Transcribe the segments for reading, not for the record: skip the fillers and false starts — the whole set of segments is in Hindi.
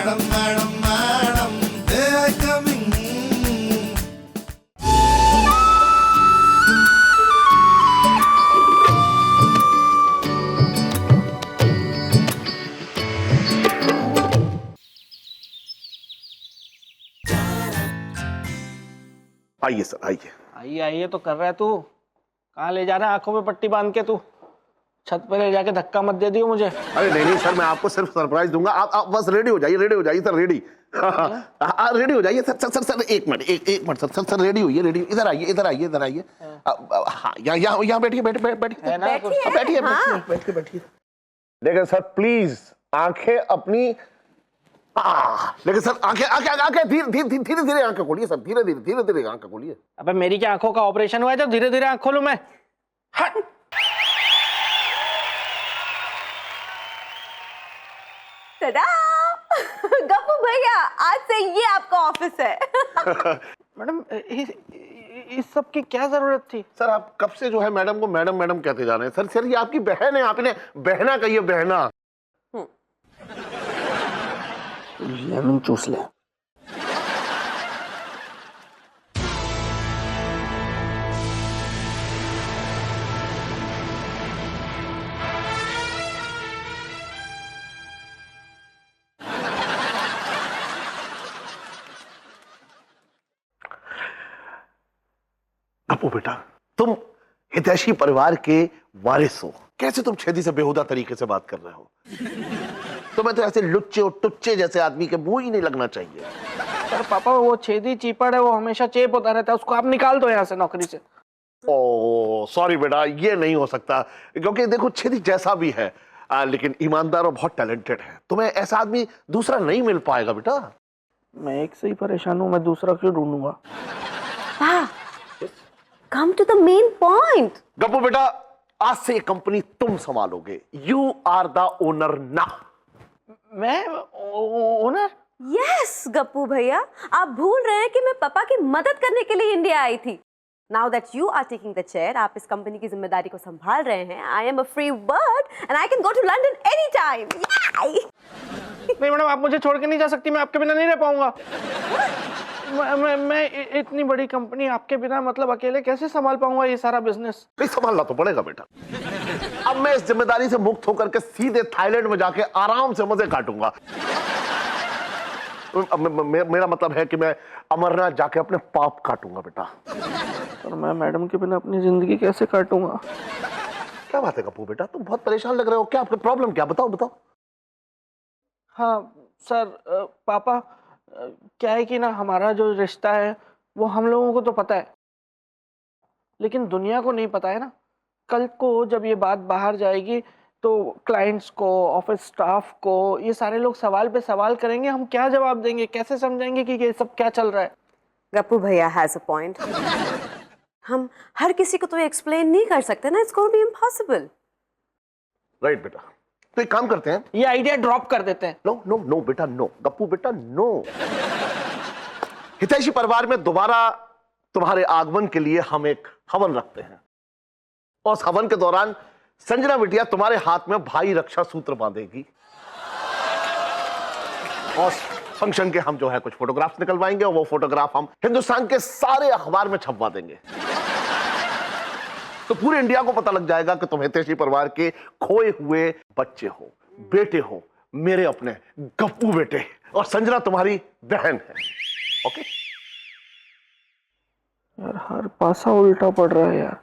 Madam madam madam they I coming. आइए सर आइए। आइए आइए तो कर रहा है तू। कहाँ ले जा रहा है आंखों में पट्टी बांध के तू? छत पे ले जाके धक्का मत दे दियो मुझे। अरे नहीं नहीं सर, मैं आपको सिर्फ सरप्राइज दूंगा। आप बस रेडी हो जाइए सर, रेडी। रेडी हो जाइए सर। सर एक मिनट सर रेडी होइए, रेडी। इधर आइए। हाँ यहाँ बैठिए। लेकिन सर प्लीज आंखें अपनी लेकिन सर आंखें धीरे आंखें खोलिए सर, धीरे आंखें खोलिए। अबे मेरी क्या आंखों का ऑपरेशन हुआ है जो धीरे धीरे आंख खोलूं मैं? हट। गप्पू भैया, आज से ये आपका ऑफिस है। मैडम इस सब की क्या जरूरत थी? सर आप कब से जो है मैडम को मैडम कहते जा रहे हैं? सर ये आपकी बहन है, आपने बहना कहिए, बहना। लेमन चूस ले। अपू बेटा, तुम हितैषी परिवार के वारिस हो, कैसे तुम छेदी से बेहुदा तरीके से बात कर रहे हो? तुम्हें तो ऐसे लुच्चे और टुच्चे जैसे आदमी के मुंह ही नहीं लगना चाहिए। पर पापा वो छेदी चीपड़ है, वो हमेशा चेप होता रहता है, उसको आप निकाल दो यहाँ से, नौकरी से। ओह सॉरी बेटा, ये नहीं हो सकता, क्योंकि देखो छेदी जैसा भी है लेकिन ईमानदार और बहुत टैलेंटेड है। तुम्हें ऐसा आदमी दूसरा नहीं मिल पाएगा बेटा। मैं एक से ही परेशान हूँ, मैं दूसरा क्यों ढूंढूंगा? Come to the main point. Gappu बेटा, आज से ये कंपनी तुम संभालोगे। You are the owner now. मैं ओनर? Yes, गप्पू भैया, आप भूल रहे हैं कि मैं पापा की मदद करने के लिए इंडिया आई थी। Now that you are taking the chair, आप इस कंपनी की जिम्मेदारी को संभाल रहे हैं। I am a free bird and I can go to London anytime. Yay! नहीं मैडम, आप मुझे छोड़ के नहीं जा सकती, मैं आपके बिना नहीं रह पाऊंगा। मैं इतनी बड़ी कंपनी आपके बिना मतलब अकेले कैसे संभाल पाऊंगा ये सारा बिजनेस? नहीं संभालना तो पड़ेगा बेटा। अब मैं इस जिम्मेदारी से मुक्त होकर के सीधे थाईलैंड में जाके आराम से मजे काटूंगा। मेरा मतलब है कि मैं अमरनाथ जाके अपने पाप काटूंगा बेटा। और मैं मैडम के बिना अपनी जिंदगी कैसे काटूंगा? क्या बात है कपूर बेटा, तुम बहुत परेशान लग रहे हो, क्या आपकी प्रॉब्लम क्या? बताओ। हाँ सर, पापा क्या है कि ना, हमारा जो रिश्ता है वो हम लोगों को तो पता है, लेकिन दुनिया को नहीं पता है ना। कल को जब ये बात बाहर जाएगी तो क्लाइंट्स को, ऑफिस स्टाफ को, ये सारे लोग सवाल पे सवाल करेंगे, हम क्या जवाब देंगे, कैसे समझाएंगे कि ये सब क्या चल रहा है? गप्पू भैया हैज अ पॉइंट। हम हर किसी को तो एक्सप्लेन नहीं कर सकते ना, it's going to be impossible. Right बेटा, तो एक काम करते हैं, ये आइडिया ड्रॉप कर देते हैं। नो बेटा, नो गप्पू बेटा, नो। हितैषी परिवार में दोबारा तुम्हारे आगमन के लिए हम एक हवन रखते हैं, और उस हवन के दौरान संजना बिटिया तुम्हारे हाथ में भाई रक्षा सूत्र बांधेगी, और फंक्शन के हम जो है कुछ फोटोग्राफ्स निकलवाएंगे, और वो फोटोग्राफ हम हिंदुस्तान के सारे अखबार में छपवा देंगे। तो पूरे इंडिया को पता लग जाएगा कि तुम हितैषी परिवार के खोए हुए बच्चे हो, बेटे हो, मेरे अपने गप्पू बेटे, और संजना तुम्हारी बहन है। ओके? यार हर पासा उल्टा पड़ रहा है यार।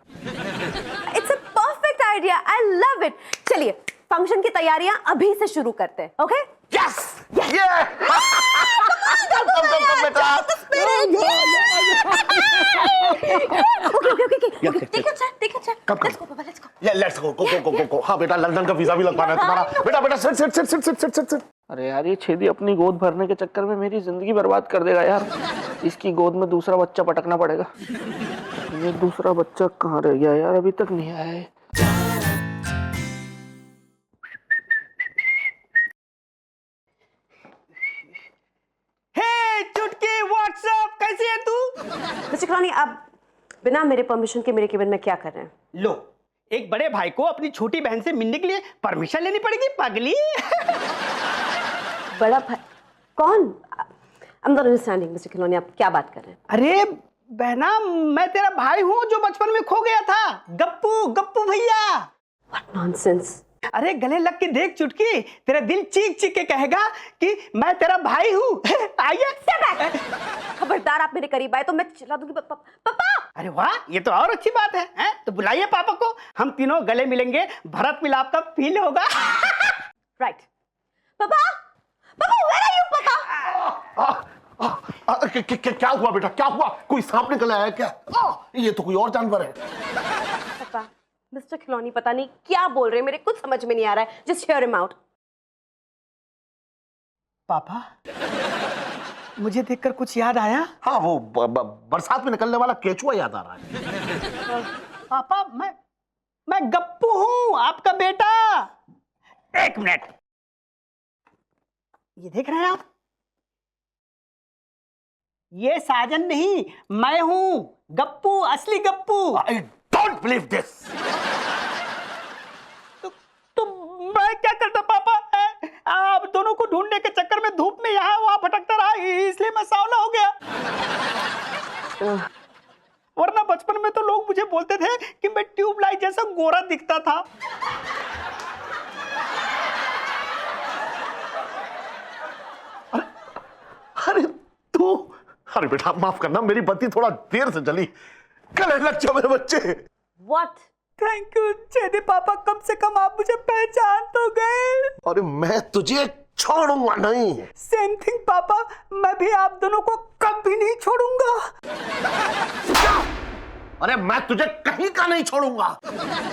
It's a perfect idea, I love it. चलिए फंक्शन की तैयारियां अभी से शुरू करते हैं। ओके? यस ये कम बेटा। Let's go. हाँ बेटा, लंदन का वीजा भी लगवाना है तुम्हारा। बेटा सिट। अरे यार ये छेदी अपनी गोद भरने के चक्कर में मेरी जिंदगी बर्बाद कर देगा यार। इसकी गोद में दूसरा बच्चा पटकना पड़ेगा। ये दूसरा बच्चा कहाँ रह गया यार, अभी तक नहीं आया है। चुटकी व्हाट्सएप, कैसी है तू? मिस्टर कलानी, आप बिना मेरे परमिशन के मेरे केबिन में क्या कर रहे हैं? लो, एक बड़े भाई को अपनी छोटी बहन से मिलने के लिए परमिशन लेनी पड़ेगी, पगली। बड़ा भाई? कौन? I'm not understanding, Mr. खिलौने, आप क्या बात कर रहे हैं? अरे बहना, मैं तेरा भाई हूँ जो बचपन में खो गया था। गप्पू, गप्पू भैया। What nonsense! अरे गले लग के देख चुटकी, तेरा दिल चीख चीख के कहेगा कि मैं तेरा भाई हूँ। आइए। खबरदार, आप मेरे करीब आए तो मैं चिल्ला दूंगी। पापा! अरे वाह, ये तो और अच्छी बात है? तो बुलाइए पापा को, हम तीनों गले मिलेंगे, भरत मिलाप का फील होगा। राइट। पापा, where are you, पापा? क्या हुआ बेटा, क्या हुआ? कोई सांप निकल आया है क्या? ये तो कोई और जानवर है। पापा, मिस्टर खिलौनी पता नहीं क्या बोल रहे हैं, मेरे कुछ समझ में नहीं आ रहा है। Just hear him out. पापा, मुझे देखकर कुछ याद आया? हाँ, वो बरसात में निकलने वाला केचुआ याद आ रहा है। पापा, मैं गप्पू हूँ, आपका बेटा। एक मिनट, ये देख रहे हैं आप? ये साजन नहीं, मैं हूँ गप्पू, असली Gappu. I don't believe this. तो मैं क्या करता पापा? आप दोनों को ढूंढने के चक्कर में धूप में यहाँ वहाँ भटकता रहा, इसलिए मैं सांवला हो गया। वरना बचपन में तो लोग मुझे बोलते थे कि मैं ट्यूबलाइट जैसा गोरा दिखता था। अरे तू, अरे बेटा माफ करना, मेरी बत्ती थोड़ा देर से जली। गले लग जाओ मेरे बच्चे। What? थैंक यू चेदी पापा, कम से कम आप मुझे पहचान तो गए। अरे मैं तुझे छोड़ूंगा नहीं। सेम थिंग पापा, मैं भी आप दोनों को कभी नहीं छोड़ूंगा। अरे मैं तुझे कहीं का नहीं छोड़ूंगा।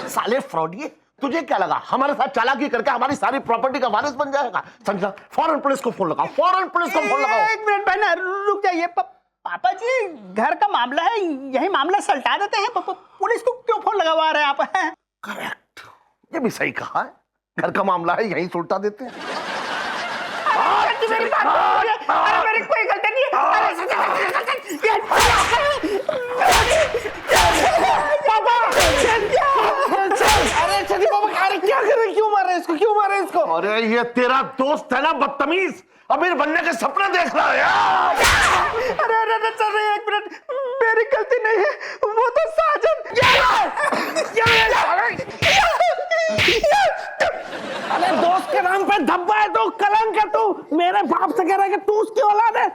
साले फ्रॉडिये, तुझे क्या लगा हमारे साथ चालाकी करके हमारी सारी प्रॉपर्टी का वारिस बन जाएगा? समझा? फौरन पुलिस को फोन लगाओ, फौरन पुलिस को फोन लगाओ। एक मिनट बहना, रुक जाइए। पापा जी, घर का मामला है, यही मामला सलटा देते हैं। पुलिस को क्यों फोन लगवा रहे हैं आप? करेक्ट, ये भी सही कहा है। घर का मामला है, यही सुलटा देते हैं। अरे मेरी कोई गलती नहीं अरे छठी पापा, अरे क्या कर रहे हैं? क्यों मार रहे हैं इसको? क्यों मार रहे हैं इसको? अरे ये तेरा दोस्त है ना बदतमीज, अमीर बनने के सपने देख रहा है यार। अरे चल रही, एक मिनट, मेरी गलती नहीं है, वो तो साजन। अरे दोस्त के नाम पे धब्बा है तो कलंक है तू। मेरे बाप से कह रहा है कि तू उसकी औलाद है।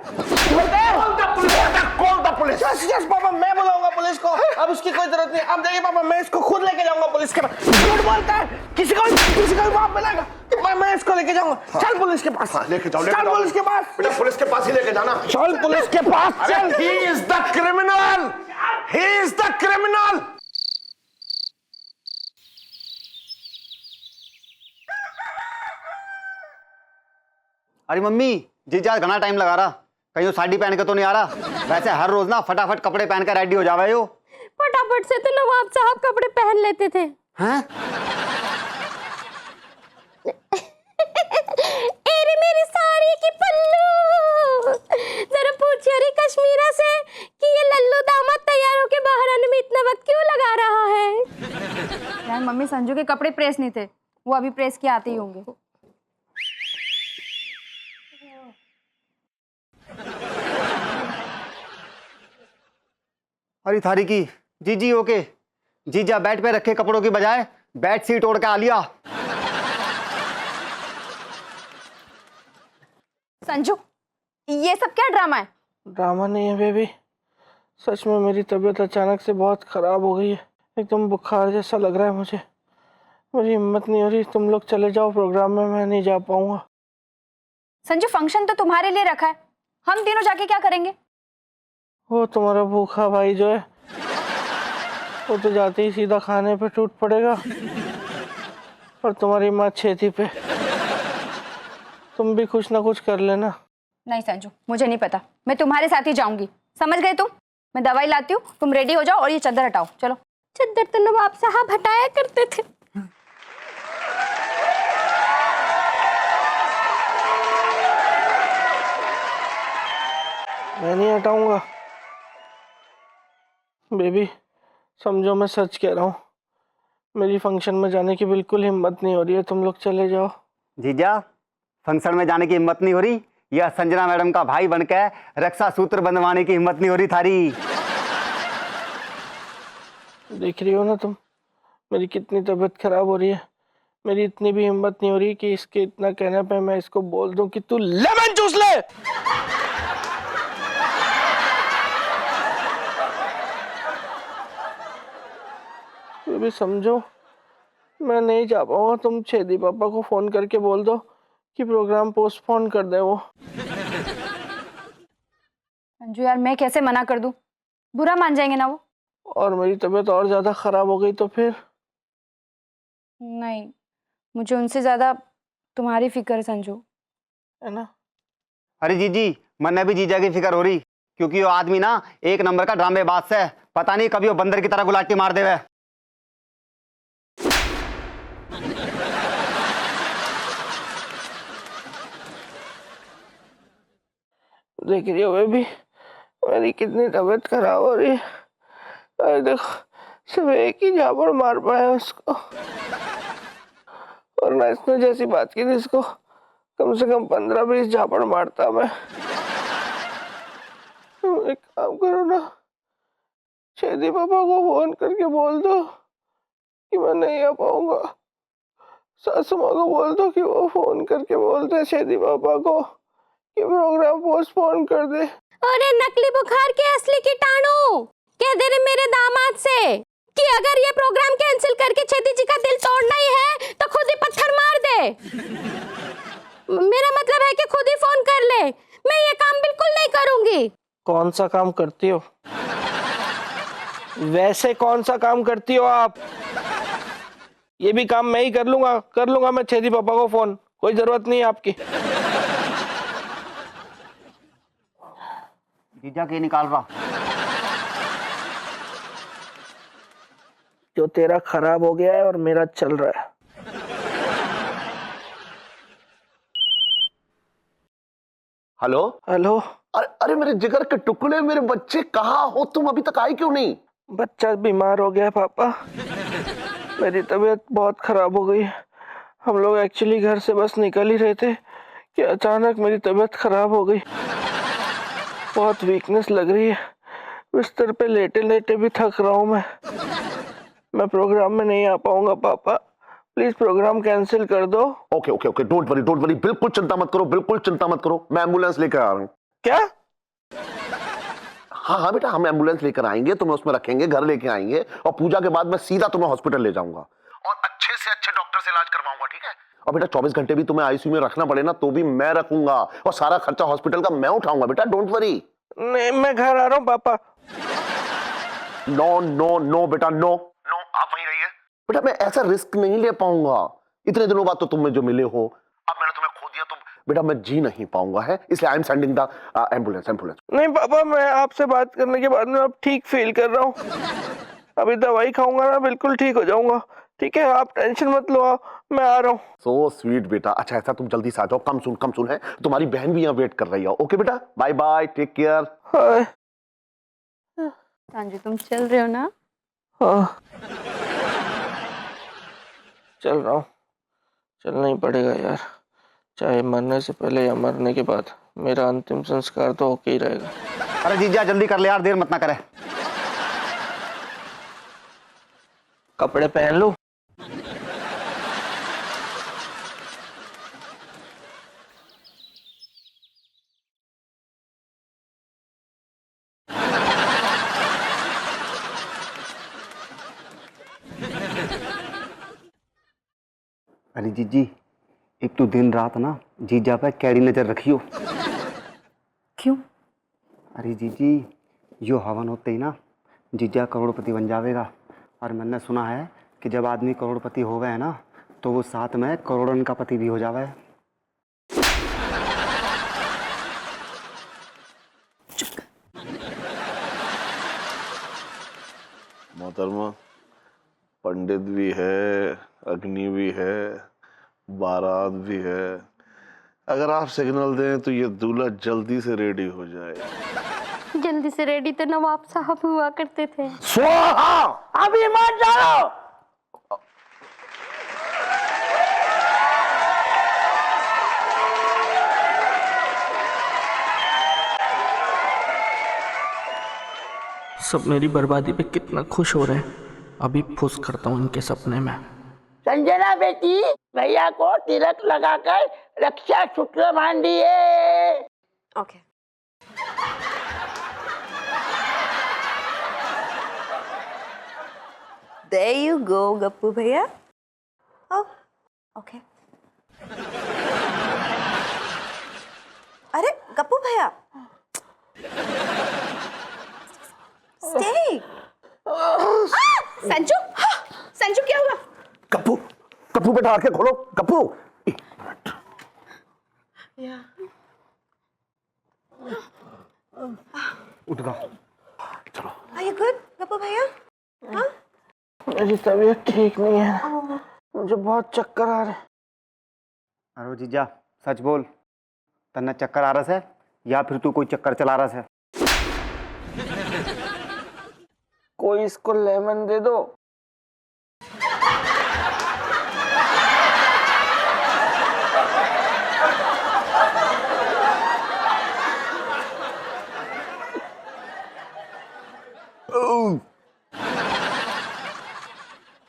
कौन था पुलिस? यस पापा, मैं बुलाऊंगा पुलिस को। अब उसकी कोई जरूरत नहीं। अब देखिए पापा, मैं इसको खुद लेके जाऊंगा पुलिस के पास। झूठ बोलता है, किसी को बाप मिलेगा। मैं इसको लेके जाऊंगा। चल पुलिस के पास। लेके जाओ, चल पुलिस के पास। बेटा पुलिस के पास ही लेके जाना। चल पुलिस के पास चल। He is the criminal. He is the criminal. अरे मम्मी, जीजा घना टाइम लगा रहा, कहीं साड़ी पहन के तो नहीं आ रहा? वैसे हर रोज ना फटाफट कपड़े पहन कर रेडी हो जावे हो। फटाफट से तो नवाब साहब कपड़े पहन लेते थे। हैं? अरे मेरी साड़ी की पल्लू, जरा पूछिए अरे कश्मीरा से कि ये लल्लू दामाद तैयार होके बाहर आने में इतना वक्त क्यों लगा रहा है? यार मम्मी, संजू के कपड़े प्रेस नहीं थे, वो अभी प्रेस के आते ही होंगे। अरे थारी की जीजी ओके, जीजा बेड पे रखे कपड़ों की बजाय बेड सीट ओढ़ के आ लिया। संजू, ये सब क्या ड्रामा है? ड्रामा नहीं है बेबी, सच में मेरी तबीयत अचानक से बहुत खराब हो गई है। एकदम बुखार जैसा लग रहा है मुझे। मेरी हिम्मत नहीं हो रही। तुम लोग चले जाओ प्रोग्राम में, मैं नहीं जा पाऊंगा। संजू, फंक्शन तो तुम्हारे लिए रखा है, हम तीनों जाके क्या करेंगे? वो तुम्हारा भूखा भाई जो है, वो तो जाते ही सीधा खाने पे टूट पड़ेगा, और तुम्हारी माँ छेती पे। तुम भी कुछ ना कुछ कर लेना। नहीं संजू, मुझे नहीं पता, मैं तुम्हारे साथ ही जाऊंगी, समझ गए तुम? मैं दवाई लाती हूँ, तुम रेडी हो जाओ और ये चादर हटाओ। चलो। चादर तो नवाब साहब हटाया करते थे। मैं नहीं हटाऊंगा बेबी, समझो मैं सच कह रहा हूँ। मेरी फंक्शन में जाने की बिल्कुल हिम्मत नहीं हो रही है। तुम लोग चले जाओ। जीजा, फंक्शन में जाने की हिम्मत नहीं हो रही, यह संजना मैडम का भाई बनकर रक्षा सूत्र बंधवाने की हिम्मत नहीं हो रही थारी। देख रही हो ना तुम, मेरी कितनी तबीयत खराब हो रही है। मेरी इतनी भी हिम्मत नहीं हो रही कि इसके इतना कहने पे मैं इसको बोल दूं कि तू लेमन जूस ले। ये भी समझो, मैं नहीं जा पाऊंगा। तुम छेदी पापा को फोन करके बोल दो कि प्रोग्राम पोस्टपोन कर दे वो। अंजू यार, मैं कैसे मना कर दूं? बुरा मान जाएंगे ना वो। और मेरी तबीयत और ज्यादा खराब हो गई तो फिर? नहीं, मुझे उनसे ज्यादा तुम्हारी फिक्र है संजू, है ना? अरे जीजी, मन भी जीजा की फिक्र हो रही, क्योंकि वो आदमी ना एक नंबर का ड्रामेबाज है। पता नहीं कभी वो बंदर की तरह गुलाटी मार देवे। देख रही हो बेबी, मेरी कितनी तबीयत खराब हो रही है। अरे देखो, सिर्फ एक ही झापड़ मार पाया उसको, और ना इसने जैसी बात की थी इसको कम से कम 15-20 झापड़ मारता मैं। तुम एक काम करो ना, छेदी पापा को फोन करके बोल दो कि मैं नहीं आ पाऊंगा। सासू माँ को बोल दो कि वो फोन करके बोलते छेदी पापा को कि प्रोग्राम पोस्टपोन कर दे। अरे नकली बुखार के असली कीटाणु, कह दे रहे मेरे दामाद से कि अगर ये प्रोग्राम कैंसिल करके छेदी जी का दिल तोड़ना ही है तो खुद ही पत्थर मार दे। मेरा मतलब है कि खुद ही फोन कर ले, मैं ये काम बिल्कुल नहीं करूंगी। कौन सा काम करती हो? वैसे कौन सा काम करती हो आप? ये भी काम मैं ही कर लूंगा मैं छेदी पापा को फोन, कोई जरूरत नहीं है आपकी। जीजा के निकाल रहा। जो तेरा खराब हो गया है और मेरा चल रहा है। Hello hello. अरे मेरे जिगर के टुकड़े, मेरे बच्चे कहाँ हो तुम? अभी तक आए क्यों नहीं? बच्चा बीमार हो गया है पापा, मेरी तबीयत बहुत खराब हो गई है। हम लोग एक्चुअली घर से बस निकल ही रहे थे कि अचानक मेरी तबीयत खराब हो गई। बहुत वीकनेस लग रही है, बिस्तर पे लेटे लेटे भी थक रहा हूँ मैं प्रोग्राम में नहीं आ पाऊंगा पापा, प्लीज प्रोग्राम कैंसिल कर दो। ओके, डोंट वरी, बिल्कुल चिंता मत करो, मैं एम्बुलेंस लेकर आ रहा हूँ। क्या? हाँ बेटा, हम एम्बुलेंस लेकर आएंगे, तुम्हें उसमें रखेंगे, घर लेके आएंगे, और पूजा के बाद मैं सीधा तुम्हें हॉस्पिटल ले जाऊंगा और अच्छे से अच्छे डॉक्टर से इलाज करवाऊंगा, ठीक है? और बेटा 24 घंटे भी तुम्हें आईसीयू में रखना पड़े ना तो भी मैं रखूंगा, और सारा खर्चा हॉस्पिटल का मैं उठाऊंगा बेटा, डोंट वरी। नहीं, मैं घर आ रहा हूँ पापा। नो बेटा, नो, आप वहीं रहिए बेटा, मैं ऐसा रिस्क नहीं ले पाऊंगा। इतने दिनों बाद तो तुम मुझे मिले हो, अब मैंने तुम्हें खो दिया तो बेटा मैं जी नहीं पाऊंगा, है, इसलिए I am sending the ambulance. नहीं पापा, मैं आपसे बात करने के बाद में अब ठीक फील कर रहा हूँ। अभी दवाई खाऊंगा ना, बिल्कुल ठीक हो जाऊंगा, ठीक है? आप टेंशन मत लो, मैं आ रहा हूँ। सो स्वीट बेटा। अच्छा ऐसा तुम जल्दी से आ जाओ, कम सुन है, तुम्हारी बहन भी यहाँ वेट कर रही है। ओके बेटा, बाय बाय, टेक केयर। हाय। संजू तुम चल रहे हो ना? हाँ, चल रहा हूँ, चलना ही पड़ेगा यार, चाहे मरने से पहले या मरने के बाद। मेरा अंतिम संस्कार तो होके ही रहेगा। अरे जीजा जल्दी कर ले यार, देर मत ना करे। कपड़े पहन लो। अरे जीजी, एक तो दिन रात ना जीजा पे कैडी नजर रखियो। क्यों? अरे जीजी, यो हवन होते ही ना जीजा करोड़पति बन जाएगा, और मैंने सुना है कि जब आदमी करोड़पति हो गए ना तो वो साथ में करोड़न का पति भी हो जावे। मोहतरमा, पंडित भी है, अग्नि भी है, बारात भी है। अगर आप सिग्नल दें तो ये दूल्हा जल्दी से रेडी हो जाए। जल्दी से रेडी तो नवाब साहब हुआ करते थे। स्वाहा! अभी मत जाओ। सब मेरी बर्बादी पे कितना खुश हो रहे हैं। अभी फुस करता हूँ इनके सपने में। संजना बेटी, भैया को तिलक लगाकर रक्षा सूत्र बांध दिए। Okay. There you go, Gappu भैया. Oh, okay. अरे गप्पू भैया. Stay. संजू, संजू क्या हुआ? कप्पू, कप्पू बेटा आंखें खोलो। कप्पू, उठ गया। Are you good, गप्पू भैया? हाँ? मेरी तबीयत ठीक नहीं है, मुझे बहुत चक्कर आ रहे हैं। अरे जीजा सच बोल, तन्ना चक्कर आ रहा है या फिर तू कोई चक्कर चला रहा है? कोई इसको लेमन दे दो।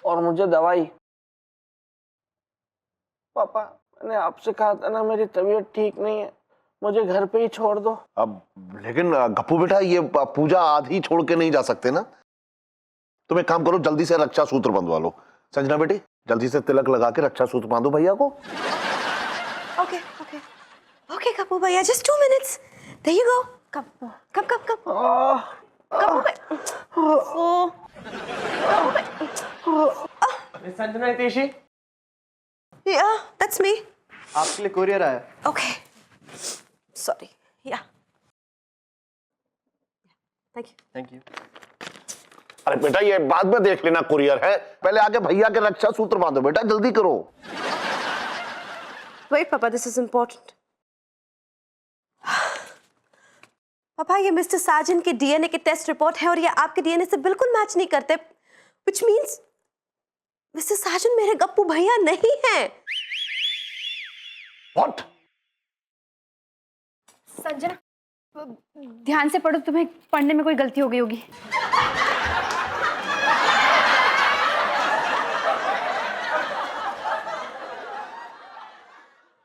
और मुझे दवाई। पापा, मैंने आपसे कहा था ना मेरी तबीयत ठीक नहीं है, मुझे घर पे ही छोड़ दो। अब लेकिन गप्पू बेटा ये पूजा आधी छोड़ के नहीं जा सकते ना। तुम एक काम करो, जल्दी से रक्षा सूत्र बंधवा लो। संजना बेटी जल्दी से तिलक लगा के रक्षा सूत्र बांधो भैया को। Okay, okay. Okay, गप्पू भैया, just 2 minutes. There you go. Come. Gappu भैया. Sanjana Hiteshi, Yeah, that's me. आपके लिए कोरियर आया। Okay. Sorry. Yeah. Thank you. Thank you. अरे बेटा ये बाद में देख लेना, कुरियर है, पहले आके भैया के रक्षा सूत्र बांधो बेटा, जल्दी करो। Wait, Papa, this is important. पापा, ये मिस्टर साजन के डीएनए के टेस्ट रिपोर्ट है और ये आपके डीएनए से बिल्कुल मैच नहीं करते, which means मिस्टर साजन मेरे गप्पू भैया नहीं हैं। What? संजना, ध्यान से पढ़ो, तुम्हें पढ़ने में कोई गलती हो गई होगी।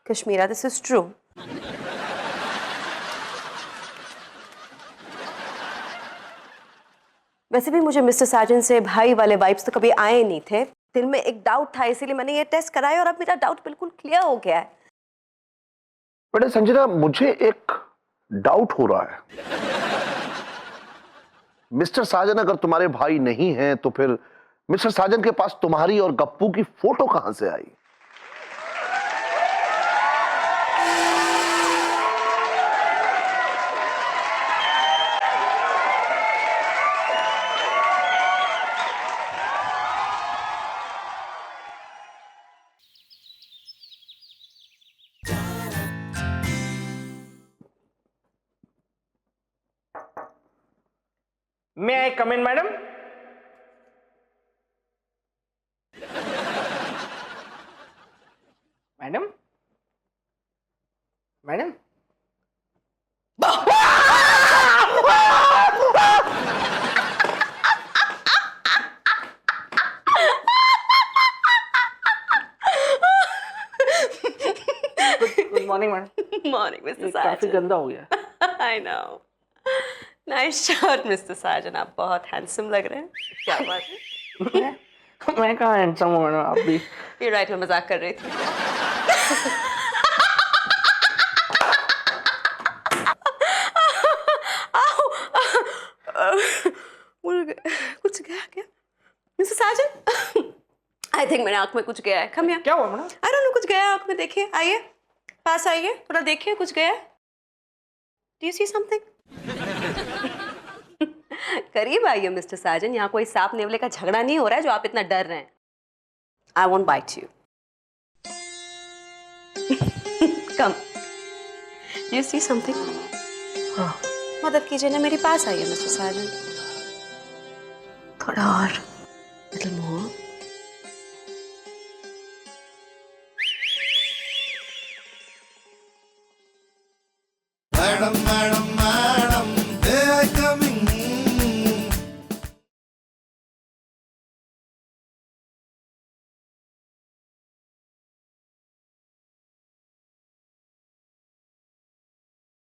Kashmira, this is true. वैसे भी मुझे मिस्टर साजन से भाई वाले वाइब्स तो कभी आए नहीं थे। दिल में एक डाउट था, इसीलिए मैंने ये टेस्ट कराया और अब मेरा डाउट बिल्कुल क्लियर हो गया है। बेटा संजना, मुझे एक डाउट हो रहा है। मिस्टर साजन अगर तुम्हारे भाई नहीं हैं तो फिर मिस्टर साजन के पास तुम्हारी और गप्पू की फोटो कहां से आई? May I come in, madam? Madam? Madam? Good morning, madam. Morning mister ये काफी साजन। गंदा हो गया। I know. Nice shot mister Sajan, आप बहुत हैंडसम लग रहे हैं। क्या बात है? मैं कहाँ हैंडसम हूँ मैडम, आप भी। ये राइट, मैं मजाक कर रही थी। कुछ गया क्या मिस्टर साजन? आई थिंक मेरे आंख में कुछ गया है। Come here. क्या हुआ मैडम? आई डोंट नो, कुछ गया है आंख में। देखिए, आइए पास आइए, थोड़ा देखिए, कुछ गया है। Do you see something? करीब आइए मिस्टर साजन, यहाँ कोई सांप नेवले का झगड़ा नहीं हो रहा है जो आप इतना डर रहे हैं। I won't bite you. Come, you see something? मदद कीजिए ना, मेरे पास आइए मिस्टर साजन। थोड़ा और, लिटिल मोर। Madam madam